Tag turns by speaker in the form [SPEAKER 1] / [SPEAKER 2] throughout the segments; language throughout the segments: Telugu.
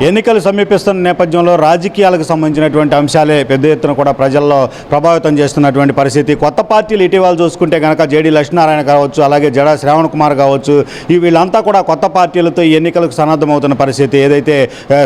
[SPEAKER 1] ఎన్నికలు సమీపిస్తున్న నేపథ్యంలో రాజకీయాలకు సంబంధించినటువంటి అంశాలే పెద్ద ఎత్తున కూడా ప్రజల్లో ప్రభావితం చేస్తున్నటువంటి పరిస్థితి. కొత్త పార్టీలు ఇటీవల చూసుకుంటే కనుక జేడీ లక్ష్మీనారాయణ కావచ్చు, అలాగే జడా శ్రావణ్ కుమార్ కావచ్చు, వీళ్ళంతా కూడా కొత్త పార్టీలతో ఈ ఎన్నికలకు సన్నద్ధమవుతున్న పరిస్థితి. ఏదైతే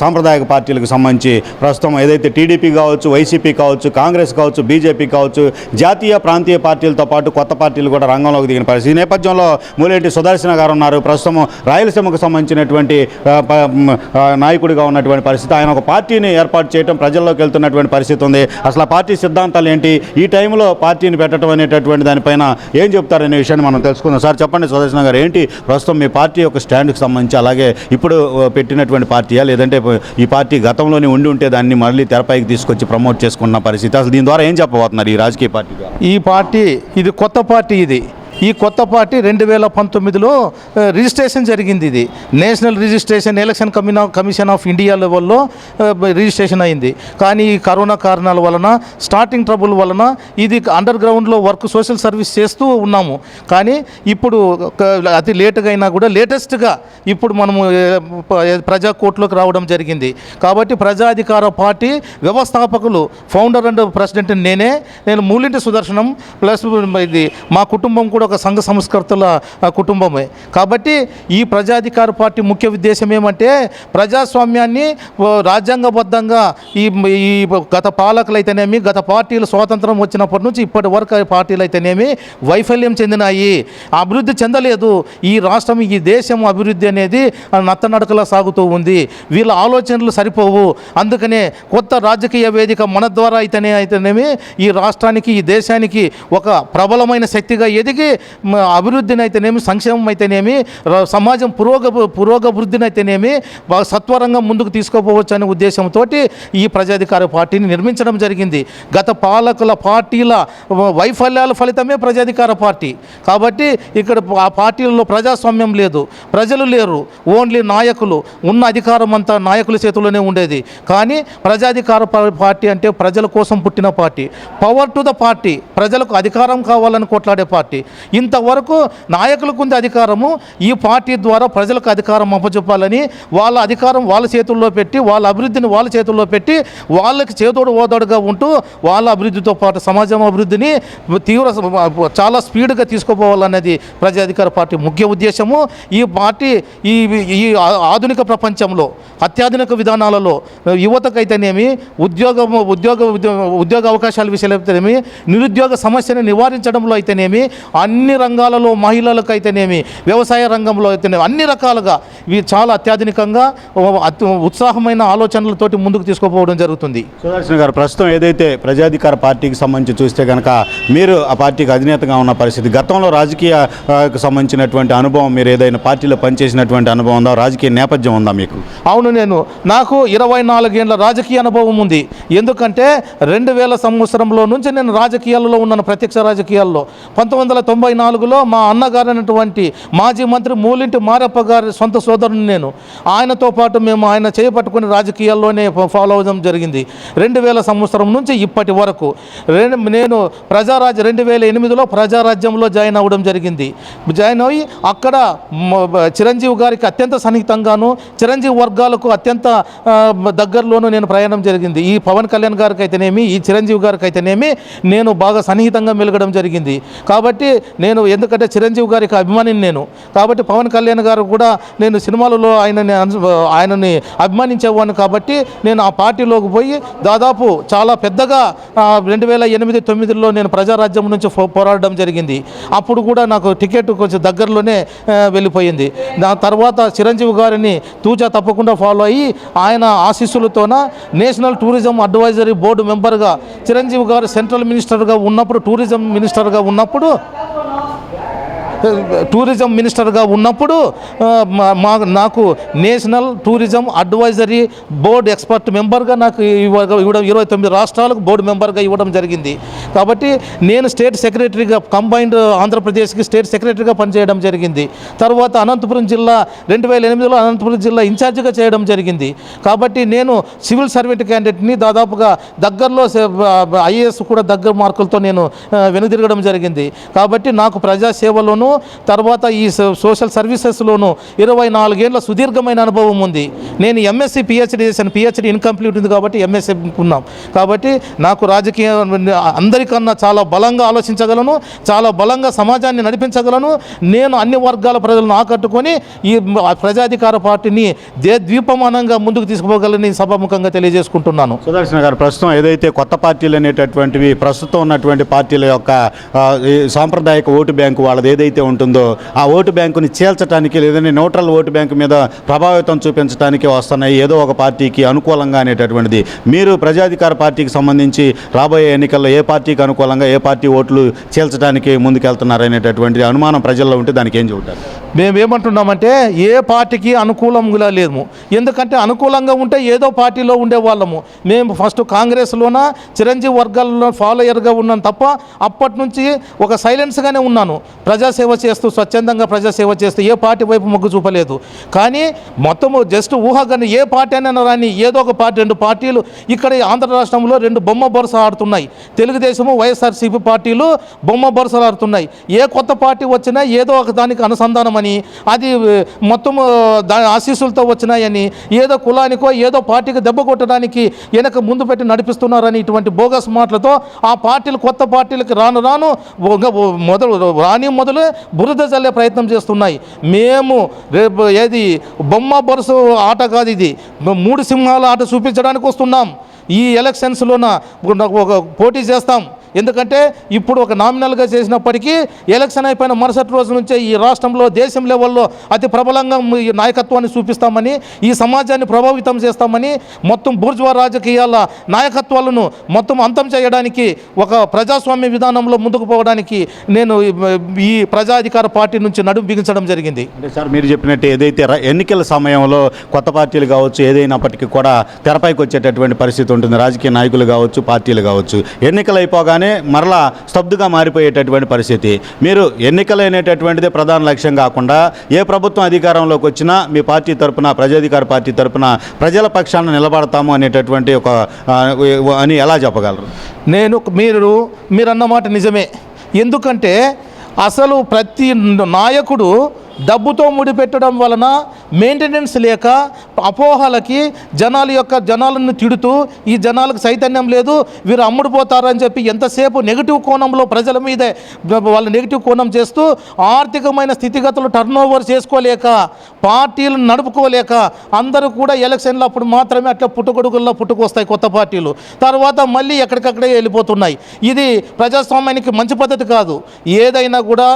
[SPEAKER 1] సాంప్రదాయక పార్టీలకు సంబంధించి ప్రస్తుతం ఏదైతే టీడీపీ కావచ్చు, వైసీపీ కావచ్చు, కాంగ్రెస్ కావచ్చు, బీజేపీ కావచ్చు, జాతీయ ప్రాంతీయ పార్టీలతో పాటు కొత్త పార్టీలు కూడా రంగంలోకి దిగిన పరిస్థితి. ఈ నేపథ్యంలో మూలేటి సుదర్శన గారు ఉన్నారు. ప్రస్తుతం రాయలసీమకు సంబంధించినటువంటి నాయకుడు ఉన్నటువంటి పరిస్థితి. ఆయన ఒక పార్టీని ఏర్పాటు చేయడం, ప్రజల్లోకి వెళ్తున్నటువంటి పరిస్థితి ఉంది. అసలు ఆ పార్టీ సిద్ధాంతాలు ఏంటి, ఈ టైంలో పార్టీని పెట్టడం అనేటటువంటి దానిపైన ఏం చెప్తారనే విషయాన్ని మనం తెలుసుకుందాం. సార్ చెప్పండి సుదర్శన గారు, ఏంటి ప్రస్తుతం మీ పార్టీ యొక్క స్టాండ్కి సంబంధించి, అలాగే ఇప్పుడు పెట్టినటువంటి పార్టీయా లేదంటే ఈ పార్టీ గతంలోనే ఉంటే దాన్ని మళ్ళీ తెరపైకి తీసుకొచ్చి ప్రమోట్ చేసుకున్న పరిస్థితి, అసలు దీని ద్వారా ఏం చెప్పబోతున్నారు ఈ రాజకీయ పార్టీ?
[SPEAKER 2] ఈ పార్టీ ఇది కొత్త పార్టీ. ఈ కొత్త పార్టీ 2019లో రిజిస్ట్రేషన్ జరిగింది. ఇది national registration election commission of India లెవెల్లో రిజిస్ట్రేషన్ అయింది. కానీ ఈ కరోనా కారణాల వలన, స్టార్టింగ్ ట్రబుల్ వలన ఇది అండర్ గ్రౌండ్లో వర్క్, సోషల్ సర్వీస్ చేస్తూ ఉన్నాము. కానీ ఇప్పుడు అతి లేటుగా అయినా కూడా లేటెస్ట్గా ఇప్పుడు మనము ప్రజా కోర్టులోకి రావడం జరిగింది. కాబట్టి ప్రజాధికార పార్టీ వ్యవస్థాపకులు, ఫౌండర్ అండ్ ప్రెసిడెంట్ నేను మూలింటి సుదర్శనం, ప్లస్ ఇది మా కుటుంబం కూడా ఒక సంఘ సంస్కర్తల కుటుంబమే. కాబట్టి ఈ ప్రజాధికార పార్టీ ముఖ్య ఉద్దేశం ఏమంటే ప్రజాస్వామ్యాన్ని రాజ్యాంగబద్ధంగా ఈ గత పాలకులు అయితేనేమి, గత పార్టీలు స్వాతంత్రం వచ్చినప్పటి నుంచి ఇప్పటి వరకు పార్టీలు అయితేనేమి వైఫల్యం చెందినాయి, అభివృద్ధి చెందలేదు. ఈ రాష్ట్రం, ఈ దేశం అభివృద్ధి అనేది నత్తనడకలా సాగుతూ ఉంది. వీళ్ళ ఆలోచనలు సరిపోవు. అందుకనే కొత్త రాజకీయ వేదిక మన ద్వారా అయితేనేమి ఈ రాష్ట్రానికి, ఈ దేశానికి ఒక ప్రబలమైన శక్తిగా ఎదిగి అభివృద్ధిని అయితేనేమి, సంక్షేమం అయితేనేమి, సమాజం పురోగవృద్ధిని అయితేనేమి సత్వరంగా ముందుకు తీసుకోపోవచ్చు అనే ఉద్దేశంతో ఈ ప్రజాధికార పార్టీని నిర్మించడం జరిగింది. గత పాలకుల పార్టీల వైఫల్యాల ఫలితమే ప్రజాధికార పార్టీ. కాబట్టి ఇక్కడ ఆ పార్టీలలో ప్రజాస్వామ్యం లేదు, ప్రజలు లేరు, ఓన్లీ నాయకులు. ఉన్న అధికారం అంతా నాయకుల చేతుల్లోనే ఉండేది. కానీ ప్రజాధికార పార్టీ అంటే ప్రజల కోసం పుట్టిన party, power to the party, ప్రజలకు అధికారం కావాలని కొట్లాడే పార్టీ. ఇంతవరకు నాయకులకు ఉంది అధికారము, ఈ పార్టీ ద్వారా ప్రజలకు అధికారం అప్పచెప్పాలని, వాళ్ళ అధికారం వాళ్ళ చేతుల్లో పెట్టి, వాళ్ళ అభివృద్ధిని వాళ్ళ చేతుల్లో పెట్టి, వాళ్ళకి చేదోడు ఓదోడుగా ఉంటూ వాళ్ళ అభివృద్ధితో పాటు సమాజం అభివృద్ధిని చాలా స్పీడ్గా తీసుకుపోవాలనేది ప్రజాధికార పార్టీ ముఖ్య ఉద్దేశము. ఈ పార్టీ ఈ ఆధునిక ప్రపంచంలో అత్యాధునిక విధానాలలో యువతకైతేనేమి, ఉద్యోగ అవకాశాల విషయాలు అయితేనేమి, నిరుద్యోగ సమస్యను నివారించడంలో అయితేనేమి, అన్ని రంగాలలో మహిళలకు అయితేనేమి, వ్యవసాయ రంగంలో అయితేనేమి, అన్ని రకాలుగా ఇవి చాలా అత్యాధునికంగా ఉత్సాహమైన ఆలోచనలతోటి ముందుకు తీసుకుపోవడం జరుగుతుంది.
[SPEAKER 1] సుదర్శన గారు, ప్రస్తుతం ఏదైతే ప్రజాధికార పార్టీకి సంబంధించి చూస్తే కనుక మీరు ఆ పార్టీకి అధినేతగా ఉన్న పరిస్థితి, గతంలో రాజకీయకు సంబంధించినటువంటి అనుభవం, మీరు ఏదైనా పార్టీలో పనిచేసినటువంటి అనుభవం ఉందా, రాజకీయ నేపథ్యం ఉందా మీకు?
[SPEAKER 2] అవును, నాకు 24 ఏళ్ళ రాజకీయ అనుభవం ఉంది. ఎందుకంటే 2000 సంవత్సరంలో నుంచి నేను రాజకీయాల్లో ఉన్నాను, ప్రత్యక్ష రాజకీయాల్లో. 1994లో మా అన్నగారు అయినటువంటి మాజీ మంత్రి మూలింటి మారప్ప గారి సొంత సోదరుని నేను. ఆయనతో పాటు మేము ఆయన చేపట్టుకుని రాజకీయాల్లోనే ఫాలో అవ్వడం జరిగింది. 2000 సంవత్సరం నుంచి ఇప్పటి వరకు నేను 2008లో ప్రజారాజ్యంలో జాయిన్ అవ్వడం జరిగింది. జాయిన్ అయ్యి అక్కడ చిరంజీవి గారికి అత్యంత సన్నిహితంగాను, చిరంజీవి వర్గాలకు అత్యంత దగ్గరలోనూ నేను ప్రయాణం జరిగింది. ఈ పవన్ కళ్యాణ్ గారికి అయితేనేమి, ఈ చిరంజీవి గారికి అయితేనేమి నేను బాగా సన్నిహితంగా మెలగడం జరిగింది. కాబట్టి నేను, ఎందుకంటే చిరంజీవి గారికి అభిమానిని నేను, కాబట్టి పవన్ కళ్యాణ్ గారు కూడా నేను సినిమాలలో ఆయనని అభిమానించేవాడిని. కాబట్టి నేను ఆ పార్టీలోకి పోయి దాదాపు చాలా పెద్దగా 2008-9లో నేను ప్రజారాజ్యం నుంచి పోరాడడం జరిగింది. అప్పుడు కూడా నాకు టికెట్ కొంచెం దగ్గరలోనే వెళ్ళిపోయింది. దాని తర్వాత చిరంజీవి గారిని తూచా తప్పకుండా ఫాలో అయ్యి ఆయన ఆశీస్సులతోన నేషనల్ టూరిజం అడ్వైజరీ బోర్డు మెంబర్గా, చిరంజీవి గారు సెంట్రల్ మినిస్టర్గా ఉన్నప్పుడు, టూరిజం మినిస్టర్గా ఉన్నప్పుడు నాకు national tourism advisory board expert మెంబర్గా నాకు 29 రాష్ట్రాలకు బోర్డు మెంబర్గా ఇవ్వడం జరిగింది. కాబట్టి నేను స్టేట్ సెక్రటరీగా కంబైన్డ్ ఆంధ్రప్రదేశ్కి స్టేట్ సెక్రటరీగా పనిచేయడం జరిగింది. తర్వాత అనంతపురం జిల్లా 2008లో అనంతపురం జిల్లా ఇన్ఛార్జిగా చేయడం జరిగింది. కాబట్టి నేను సివిల్ సర్వెంట్ క్యాండిడేట్ని దాదాపుగా దగ్గరలో ఐఏఎస్ కూడా దగ్గర మార్కులతో నేను వెనుదిరగడం జరిగింది. కాబట్టి నాకు ప్రజాసేవలోను తర్వాత ఈ సోషల్ సర్వీసెస్లోను 24 ఏళ్ల సుదీర్ఘమైన అనుభవం ఉంది. నేను ఎంఎస్సి పిహెచ్డి చేశాను. పిహెచ్డి ఇన్కంప్లీట్ ఉంది కాబట్టి ఎంఎస్సి ఉన్నాం. కాబట్టి నాకు రాజకీయ అందరికన్నా చాలా బలంగా ఆలోచించగలను, చాలా బలంగా సమాజాన్ని నడిపించగలను. నేను అన్ని వర్గాల ప్రజలను ఆకట్టుకొని ఈ ప్రజాధికార పార్టీని ద్వీపమానంగా ముందుకు తీసుకుపోగలని సభాముఖంగా తెలియజేసుకుంటున్నాను.
[SPEAKER 1] సుదర్శన్ గారు, ప్రస్తుతం ఏదైతే కొత్త పార్టీలు అనేటటువంటివి ప్రస్తుతం ఉన్నటువంటి పార్టీల యొక్క ఈ సాంప్రదాయక ఓటు బ్యాంకు వాళ్ళది ఏదైతే ఉంటుందో ఆ ఓటు బ్యాంకుని చీల్చడానికి లేదంటే న్యూట్రల్ ఓటు బ్యాంకు మీద ప్రభావితం చూపించడానికి వస్తున్నాయి ఏదో ఒక పార్టీకి అనుకూలంగా అనేటటువంటిది. మీరు ప్రజాధికార పార్టీకి సంబంధించి రాబోయే ఎన్నికల్లో ఏ పార్టీకి అనుకూలంగా ఏ పార్టీ ఓట్లు చీల్చడానికి ముందుకెళ్తున్నారు అనేటటువంటి అనుమానం ప్రజల్లో ఉంటే దానికి ఏం చెబుతారు?
[SPEAKER 2] మేమేమంటున్నామంటే ఏ పార్టీకి అనుకూలంగా లేము. ఎందుకంటే అనుకూలంగా ఉంటే ఏదో పార్టీలో ఉండేవాళ్ళము. మేము ఫస్ట్ కాంగ్రెస్లోన చిరంజీవి వర్గాల్లో ఫాలోయర్గా ఉన్నాను తప్ప అప్పటి నుంచి ఒక సైలెన్స్గానే ఉన్నాను. ప్రజాసేవ చేస్తూ స్వచ్ఛందంగా ప్రజాసేవ చేస్తూ ఏ పార్టీ వైపు మొగ్గు చూపలేదు. కానీ మొత్తము జస్ట్ ఊహగానే ఏ పార్టీ అయినా రాని ఏదో ఒక పార్టీ 2 పార్టీలు ఇక్కడ ఆంధ్ర రాష్ట్రంలో 2 బొమ్మ బొరస ఆడుతున్నాయి. తెలుగుదేశము వైఎస్ఆర్సీపీ పార్టీలు బొమ్మ బొరసలు ఆడుతున్నాయి. ఏ కొత్త పార్టీ వచ్చినా ఏదో ఒక దానికి అనుసంధానమని అది మొత్తం ఆశీస్సులతో వచ్చినాయని ఏదో కులానికో ఏదో పార్టీకి దెబ్బ కొట్టడానికి వెనక ముందు పెట్టి నడిపిస్తున్నారని ఇటువంటి బోగస్ మాటలతో ఆ పార్టీలు కొత్త పార్టీలకి రాను మొదలు బురద జల్లే ప్రయత్నం చేస్తున్నాయి. మేము రేపు ఏది బొమ్మ బొరుసు ఆట కాదు, ఇది 3 సింహాల ఆట చూపించడానికి వస్తున్నాం. ఈ ఎలక్షన్స్లోన ఒక పోటీ చేస్తాం. ఎందుకంటే ఇప్పుడు ఒక నామినల్గా చేసినప్పటికీ ఎలక్షన్ అయిపోయిన మరుసటి రోజు నుంచే ఈ రాష్ట్రంలో దేశం లెవెల్లో అతి ప్రబలంగా ఈ నాయకత్వాన్ని చూపిస్తామని, ఈ సమాజాన్ని ప్రభావితం చేస్తామని, మొత్తం బూర్జువా రాజకీయాల నాయకత్వాలను మొత్తం అంతం చేయడానికి ఒక ప్రజాస్వామ్య విధానంలో ముందుకు పోవడానికి నేను ఈ ప్రజాధికార పార్టీ నుంచి నడుము బిగించడం జరిగింది.
[SPEAKER 1] అంటే సార్ మీరు చెప్పినట్టు ఏదైతే ఎన్నికల సమయంలో కొత్త పార్టీలు కావచ్చు ఏదైనప్పటికీ కూడా తెరపైకి వచ్చేటటువంటి పరిస్థితి ఉంటుంది. రాజకీయ నాయకులు కావచ్చు పార్టీలు కావచ్చు ఎన్నికలు అయిపోగానే మరలా స్తబ్దుగా మారిపోయేటటువంటి పరిస్థితి. మీరు ఎన్నికలు అనేటటువంటిదే ప్రధాన లక్ష్యం కాకుండా ఏ ప్రభుత్వం అధికారంలోకి వచ్చినా మీ పార్టీ తరపున ప్రజాధికార పార్టీ తరపున ప్రజల పక్షాన నిలబడతాము అనేటటువంటి ఒక అని ఎలా చెప్పగలరు?
[SPEAKER 2] మీరు అన్నమాట నిజమే. ఎందుకంటే అసలు ప్రతి నాయకుడు డబ్బుతో ముడిపెట్టడం వలన మెయింటెనెన్స్ లేక అపోహలకి జనాలను తిడుతూ ఈ జనాలకు చైతన్యం లేదు, వీరు అమ్ముడుపోతారని చెప్పి ఎంతసేపు నెగిటివ్ కోణంలో ప్రజల మీదే వాళ్ళు నెగిటివ్ కోణం చేస్తూ ఆర్థికమైన స్థితిగతులు టర్న్ ఓవర్ చేసుకోలేక పార్టీలను నడుపుకోలేక అందరూ కూడా ఎలక్షన్లు అప్పుడు మాత్రమే అట్లా పుట్టుకొడుకుల్లో పుట్టుకొస్తాయి కొత్త పార్టీలు. తర్వాత మళ్ళీ ఎక్కడికక్కడే వెళ్ళిపోతున్నాయి. ఇది ప్రజాస్వామ్యానికి మంచి పద్ధతి కాదు. ఏదైనా కూడా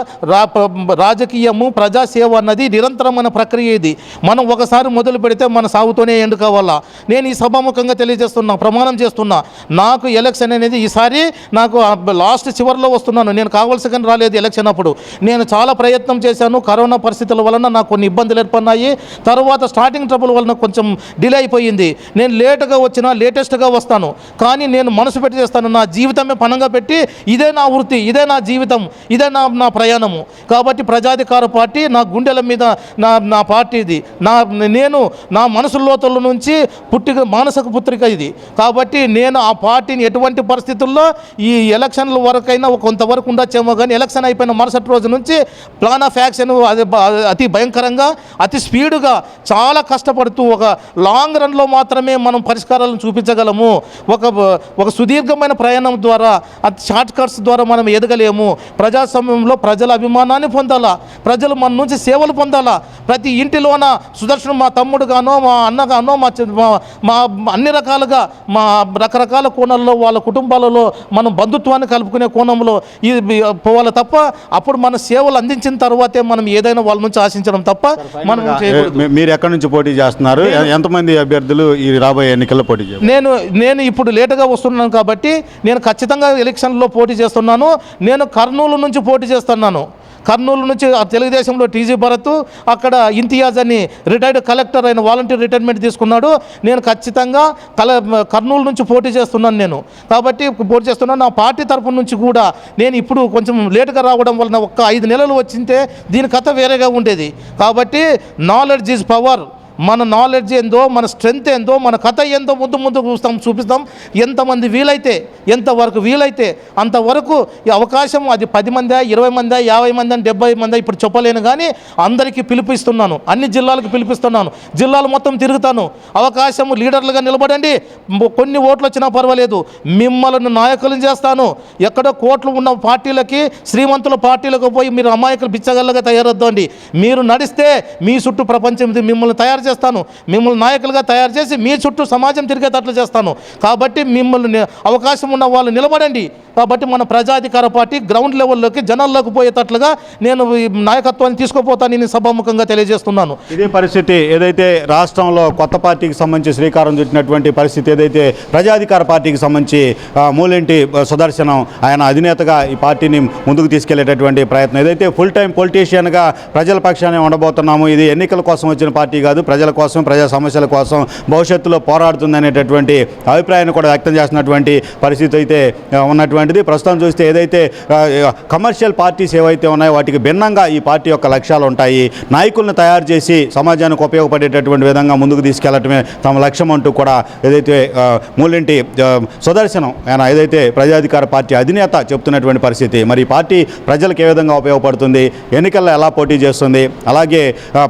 [SPEAKER 2] రాజకీయము ప్రజాసేవ అన్నది నిరంతరమైన ప్రక్రియ. ఇది మనం ఒకసారి మొదలు పెడితే మన సాగుతూనే ఎండు కావాలా. నేను ఈ సభాముఖంగా తెలియజేస్తున్నా, ప్రమాణం చేస్తున్నా, నాకు ఎలక్షన్ అనేది ఈసారి నాకు లాస్ట్ చివరిలో వస్తున్నాను. నేను కావాల్సిన రాలేదు ఎలక్షన్ అప్పుడు. నేను చాలా ప్రయత్నం చేశాను. కరోనా పరిస్థితుల వలన నాకు కొన్ని ఇబ్బందులు ఏర్పడినాయి. తర్వాత స్టార్టింగ్ ట్రబుల్ వలన కొంచెం డిలే అయిపోయింది. నేను లేటుగా వచ్చినా లేటెస్ట్గా వస్తాను. కానీ నేను మనసు పెట్టి చేస్తాను. నా జీవితమే పనంగా పెట్టి ఇదే నా వృత్తి, ఇదే నా జీవితం, ఇదే నా ప్రయాణము. కాబట్టి ప్రజాధికార పార్టీ నా గుండెల మీద నా పార్టీ ఇది. నేను నా మనసు లోతుల నుంచి మానసిక పుత్రిక ఇది. కాబట్టి నేను ఆ పార్టీని ఎటువంటి పరిస్థితుల్లో ఈ ఎలక్షన్ల వరకైనా కొంతవరకు ఉండొచ్చేమో, కానీ ఎలక్షన్ అయిపోయిన మరుసటి రోజు నుంచి ప్లాన్ ఆఫ్ యాక్షన్ అతి భయంకరంగా అతి స్పీడ్గా చాలా కష్టపడుతూ ఒక లాంగ్ రన్లో మాత్రమే మనం పరిష్కారాలను చూపించగలము. ఒక సుదీర్ఘమైన ప్రయాణం ద్వారా షార్ట్ కట్స్ ద్వారా మనం ఎదగలేము. ప్రజాస్వామ్యంలో ప్రజల అభిమానాన్ని పొందాలా, ప్రజలు మన నుంచి సేవలు పొందాలా. ప్రతి ఇంటిలోన సుదర్శన్ మా తమ్ముడుగానో మా అన్నగానో మా అన్ని రకాలుగా మా రకరకాల కోణాల్లో వాళ్ళ కుటుంబాలలో మనం బంధుత్వాన్ని కలుపుకునే కోణంలో ఇది పోవాలి తప్ప అప్పుడు మన సేవలు అందించిన తర్వాతే మనం ఏదైనా వాళ్ళ నుంచి ఆశించడం తప్ప మనం చేయకూడదు.
[SPEAKER 1] మీరు ఎక్కడి నుంచి పోటీ చేస్తున్నారు? ఎంతమంది అభ్యర్థులు ఈ రాబోయే ఎన్నికల్లో పోటీ చేస్తారు?
[SPEAKER 2] నేను ఇప్పుడు లేటుగా వస్తున్నాను కాబట్టి నేను ఖచ్చితంగా ఎలక్షన్లో పోటీ చేస్తున్నాను. నేను కర్నూలు నుంచి పోటీ చేస్తున్నాను. కర్నూలు నుంచి తెలుగుదేశంలో టీజీ భరత్, అక్కడ ఇంతియాజ్ అని రిటైర్డ్ కలెక్టర్ అయిన వాలంటీర్ రిటైర్మెంట్ తీసుకున్నాడు. నేను ఖచ్చితంగా కర్నూలు నుంచి పోటీ చేస్తున్నాను నేను, కాబట్టి పోటీ చేస్తున్నాను. నా పార్టీ తరఫు నుంచి కూడా నేను ఇప్పుడు కొంచెం లేటుగా రావడం వలన ఒక్క 5 నెలలు వచ్చింటే దీని కథ వేరేగా ఉండేది. కాబట్టి నాలెడ్జ్ ఈజ్ పవర్. మన నాలెడ్జ్ ఏందో, మన స్ట్రెంగ్త్ ఏందో, మన కథ ఏందో ముందు చూపిస్తాం. ఎంతమంది వీలైతే, ఎంతవరకు వీలైతే అంతవరకు ఈ అవకాశం అది 10 మందా, 20 మందా, 50 మందా, 70 మందా ఇప్పుడు చెప్పలేను, కానీ అందరికీ పిలిపిస్తున్నాను. అన్ని జిల్లాలకు పిలిపిస్తున్నాను. జిల్లాలు మొత్తం తిరుగుతాను. అవకాశం లీడర్లుగా నిలబడండి. కొన్ని ఓట్లు వచ్చినా పర్వాలేదు, మిమ్మల్ని నాయకులను చేస్తాను. ఎక్కడో కోట్లు ఉన్న పార్టీలకి, శ్రీమంతుల పార్టీలకు పోయి మీరు అమాయకులు బిచ్చగల్లగా తయారొద్దండి. మీరు నడిస్తే మీ చుట్టూ ప్రపంచం మిమ్మల్ని తయారు చేస్తాను. మిమ్మల్ని నాయకులుగా తయారు చేసి మీ చుట్టూ సమాజం తిరిగేటట్లు చేస్తాను. కాబట్టి మిమ్మల్ని అవకాశం ఉన్న వాళ్ళు నిలబడండి. కాబట్టి మన ప్రజాధికార పార్టీ గ్రౌండ్ లెవెల్లోకి జనాల్లోకి పోయేటట్లుగా నేను ఈ నాయకత్వాన్ని తీసుకుపోతానని సభాముఖంగా తెలియజేస్తున్నాను.
[SPEAKER 1] ఇదే పరిస్థితి ఏదైతే రాష్ట్రంలో కొత్త పార్టీకి సంబంధించి శ్రీకారం చుట్టినటువంటి పరిస్థితి ఏదైతే ప్రజాధికార పార్టీకి సంబంధించి మూలేంటి సుదర్శనం ఆయన అధినేతగా ఈ పార్టీని ముందుకు తీసుకెళ్లేటటువంటి ప్రయత్నం, ఏదైతే ఫుల్ టైం పొలిటీషియన్గా ప్రజల పక్షాన్ని ఉండబోతున్నాము, ఇది ఎన్నికల కోసం వచ్చిన పార్టీ కాదు, ప్రజల కోసం, ప్రజా సమస్యల కోసం భవిష్యత్తులో పోరాడుతుందనేటటువంటి అభిప్రాయాన్ని కూడా వ్యక్తం చేస్తున్నటువంటి పరిస్థితి అయితే ఉన్నటువంటిది. ప్రస్తుతం చూస్తే ఏదైతే కమర్షియల్ పార్టీస్ ఏవైతే ఉన్నాయో వాటికి భిన్నంగా ఈ పార్టీ యొక్క లక్ష్యాలు ఉంటాయి. నాయకులను తయారు చేసి సమాజానికి ఉపయోగపడేటటువంటి విధంగా ముందుకు తీసుకెళ్లటమే తమ లక్ష్యం అంటూ కూడా ఏదైతే మూలింటి సుదర్శనం ఆయన ఏదైతే ప్రజాధికార పార్టీ అధినేత చెప్తున్నటువంటి పరిస్థితి. మరి ఈ పార్టీ ప్రజలకు ఏ విధంగా ఉపయోగపడుతుంది, ఎన్నికల్లో ఎలా పోటీ చేస్తుంది, అలాగే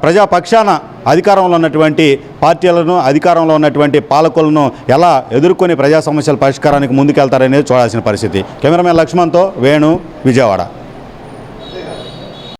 [SPEAKER 1] ప్రజాపక్షాన అధికారంలో ఉన్నటువంటి పార్టీలను, అధికారంలో ఉన్నటువంటి పాలకులను ఎలా ఎదుర్కొని ప్రజా సమస్యల పరిష్కారానికి ముందుకెళ్తారనేది చూడాల్సిన పరిస్థితి. కెమెరామెన్ లక్ష్మణ్తో వేణు, విజయవాడ.